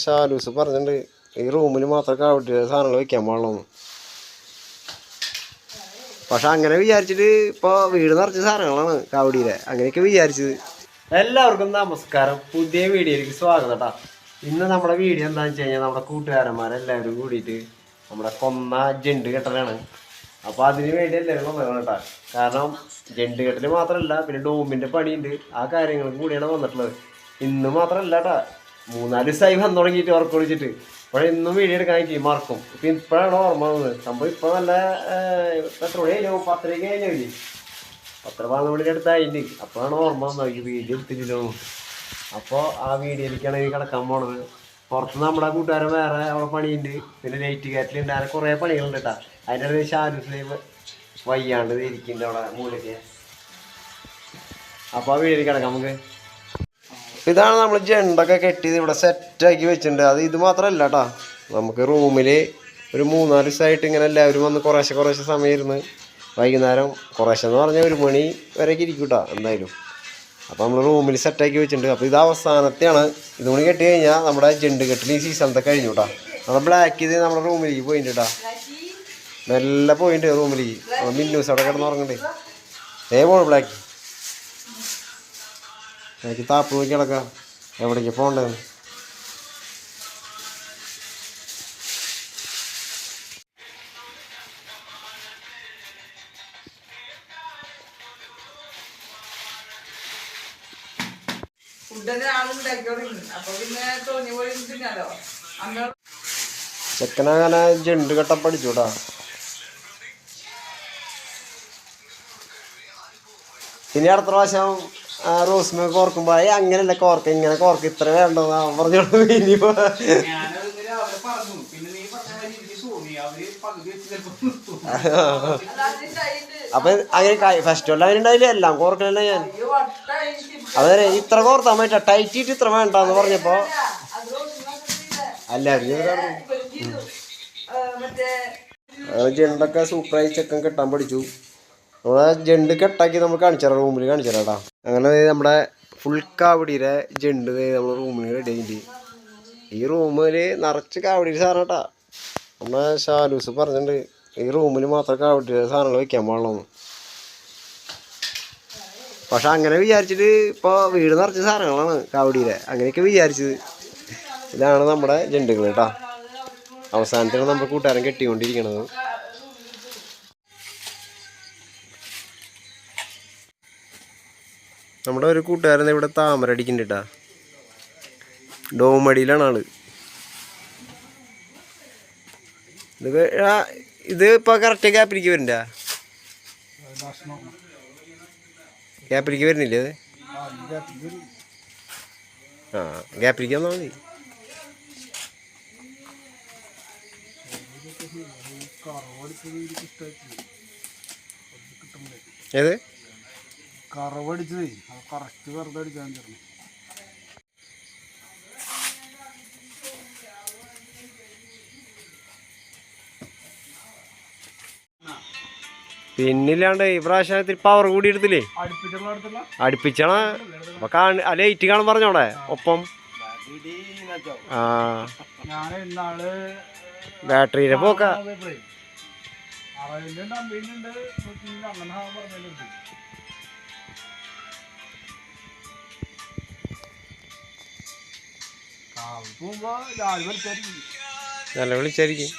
ഷാലൂസ് പറഞ്ഞിട്ടുണ്ട് ഈ റൂമിൽ മാത്രം കാവട്ടി സാധനങ്ങൾ വെക്കാൻ പാടുള്ളൂ. പക്ഷെ അങ്ങനെ വിചാരിച്ചിട്ട് ഇപ്പോൾ വീട് നിറച്ച സാധനങ്ങളാണ് കാവടിയിലെ, അങ്ങനെയൊക്കെ വിചാരിച്ചത്. എല്ലാവർക്കും നമസ്കാരം, പുതിയ വീഡിയോയിലേക്ക് സ്വാഗതം കേട്ടോ. ഇന്ന് നമ്മുടെ വീഡിയോ എന്താണെന്ന് വെച്ച് കഴിഞ്ഞാൽ നമ്മുടെ കൂട്ടുകാരന്മാരെല്ലാവരും കൂടിയിട്ട് നമ്മുടെ കൊന്ന ജണ്ട് കെട്ടലാണ്. അപ്പോൾ അതിന് വേണ്ടി എല്ലാവരും വന്നതാണ് കേട്ടോ. കാരണം ജണ്ട് കെട്ടൽ മാത്രമല്ല, പിന്നെ ഡോമിൻ്റെ പണിയുണ്ട്, ആ കാര്യങ്ങളും കൂടിയാണ് വന്നിട്ടുള്ളത്. ഇന്ന് മാത്രമല്ല കേട്ടോ, 3-4 ദിവസമായി വന്നു തുടങ്ങിയിട്ട് ഉറക്കം വിളിച്ചിട്ട്. അപ്പോൾ ഇന്നും വീഡിയോ എടുക്കാനായിട്ട് മറക്കും. ഇപ്പം ഇപ്പോഴാണ് ഓർമ്മ വന്നത്. സംഭവം ഇപ്പോൾ നല്ല എത്ര മണി കഴിഞ്ഞു, 10 കഴിഞ്ഞില്ലേ, 10-12 അടുത്തായിട്ടുണ്ട്. അപ്പോഴാണ് ഓർമ്മ വന്നത് ഈ വീഡിയോ എടുത്തിട്ടില്ലോ. അപ്പോൾ ആ വീഡിയോയിലേക്കാണ് ഈ കിടക്കാൻ പോണത്. പുറത്ത് നമ്മുടെ കൂട്ടുകാരൻ വേറെ അവിടെ പണിയുണ്ട്, പിന്നെ ലൈറ്റ് കാറ്റിലുണ്ട്, അങ്ങനെ കുറേ പണികളുണ്ട് കേട്ടോ. അതിൻ്റെ ഇടയിൽ ഷാലൂസ് വയ്യാണ്ട് ഇരിക്കുന്നുണ്ട് അവിടെ മൂലയ്ക്ക്. അപ്പോൾ ആ വീഡിയോയിൽ കിടക്കാം നമുക്ക്. ഇതാണ് നമ്മൾ ജണ്ടൊക്കെ കെട്ടിയത് ഇവിടെ സെറ്റാക്കി വെച്ചിട്ടുണ്ട്. അത് ഇത് മാത്രമല്ല കേട്ടോ, നമുക്ക് റൂമിൽ ഒരു 3-4 ദിവസമായിട്ട് ഇങ്ങനെ എല്ലാവരും വന്ന് കുറേശ്ശെ സമയം ഇരുന്ന് വൈകുന്നേരം കുറേശ്ശെ എന്ന് പറഞ്ഞാൽ 1 മണി വരെയൊക്കെ ഇരിക്കും കേട്ടോ എന്തായാലും. അപ്പോൾ നമ്മൾ റൂമിൽ സെറ്റാക്കി വെച്ചിട്ടുണ്ട്. അപ്പോൾ ഇത് അവസാനത്തെയാണ്. ഇതുകൊണ്ട് കെട്ടി കഴിഞ്ഞാൽ നമ്മുടെ ജണ്ട് കെട്ടിൽ ഈ സീസണത്തെ കഴിഞ്ഞു കേട്ടോ. നമ്മൾ ബ്ലാക്ക് ചെയ്ത് നമ്മുടെ റൂമിലേക്ക് പോയിട്ടുണ്ട് കേട്ടോ, മെല്ലെ പോയിട്ടുണ്ട് റൂമിലേക്ക്. നമ്മൾ മിന്നൂസ് അവിടെ കിടന്ന് ഉറങ്ങണ്ടേ, പോണു ബ്ലാക്ക്. എനിക്ക് താപ്പ് നോക്കി കിടക്കാം, എവിടേക്ക് പോകേണ്ടത്. ചെക്കനങ്ങനെ ജണ്ട് കെട്ടാൻ പഠിച്ചു കേട്ടാ. ഇനി അടുത്ത പ്രാവശ്യം റോസ്മ കോർക്കുമ്പോ അങ്ങനെയല്ല കോർക്ക്, ഇങ്ങനെ കോർക്ക് ഇത്ര വേണ്ടെന്ന് അവൻ പറഞ്ഞോളൂ. ഇനിയിപ്പോ അപ്പൊ അങ്ങനെ ഫെസ്റ്റിവൽ അങ്ങനെ ഉണ്ടായില്ലേ, എല്ലാം കോർക്കലല്ല ഞാൻ. അതെ, ഇത്ര കോർത്താൻ പറ്റാ, ടൈറ്റിട്ട് ഇത്ര വേണ്ടെന്ന് പറഞ്ഞപ്പോ എല്ലാവരും ജണ്ടൊക്കെ സൂപ്പറായി ചെക്കൻ കെട്ടാൻ പഠിച്ചു. നമ്മളെ ജണ്ട് കെട്ടാക്കി നമ്മൾ കാണിച്ചാൽ റൂമിൽ കാണിച്ചാൽ കേട്ടോ. അങ്ങനെ നമ്മുടെ ഫുൾ കാവടിയിലെ ജണ്ട് നമ്മൾ റൂമിൽ റെഡി ആയിട്ട്. ഈ റൂമിൽ നിറച്ച് കാവടി സാധനം കേട്ടോ. നമ്മളെ ഷാലൂസ് പറഞ്ഞിട്ടുണ്ട് ഈ റൂമിൽ മാത്രം കാവടി സാധനങ്ങൾ വെക്കാൻ പാടുള്ളൂ. പക്ഷെ അങ്ങനെ വിചാരിച്ചിട്ട് ഇപ്പോൾ വീട് നിറച്ച സാധനങ്ങളാണ് കാവടിയിലെ, അങ്ങനെയൊക്കെ വിചാരിച്ചത്. ഇതാണ് നമ്മുടെ ജണ്ടുകൾ കേട്ടോ. അവസാനത്താണ് നമ്മുടെ കൂട്ടുകാരൻ കെട്ടിക്കൊണ്ടിരിക്കണത്. നമ്മുടെ ഒരു കൂട്ടുകാരൻ ഇവിടെ താമര അടിക്കുന്നുണ്ട് കേട്ടോ, ഡോമടിയിലാണ് ആള്. ഇത് ഇപ്പോൾ കറക്റ്റ് ഗ്യാപ്പിലേക്ക് വരണ്ട, ഗ്യാപ്പിലേക്ക് വരുന്നില്ലേ അത്? ആ, ഗ്യാപ്പിലേക്ക് വന്നാൽ മതി. ഏത് കറവടിച്ചതേ, കറക്റ്റ് വെറുതെ അടിക്കാൻ ചേർന്നു. പിന്നില്ലാണ്ട് ഈ പ്രാവശ്യത്തിൽ പവർ കൂടി എടുത്തില്ലേ, അടുപ്പിച്ചണ. അപ്പൊ ലൈറ്റ് കാണാൻ പറഞ്ഞോടെ ഒപ്പം. ആ, ബാറ്ററിയിലെ പോക്ക. നല്ല വിളിച്ചായിരിക്കും.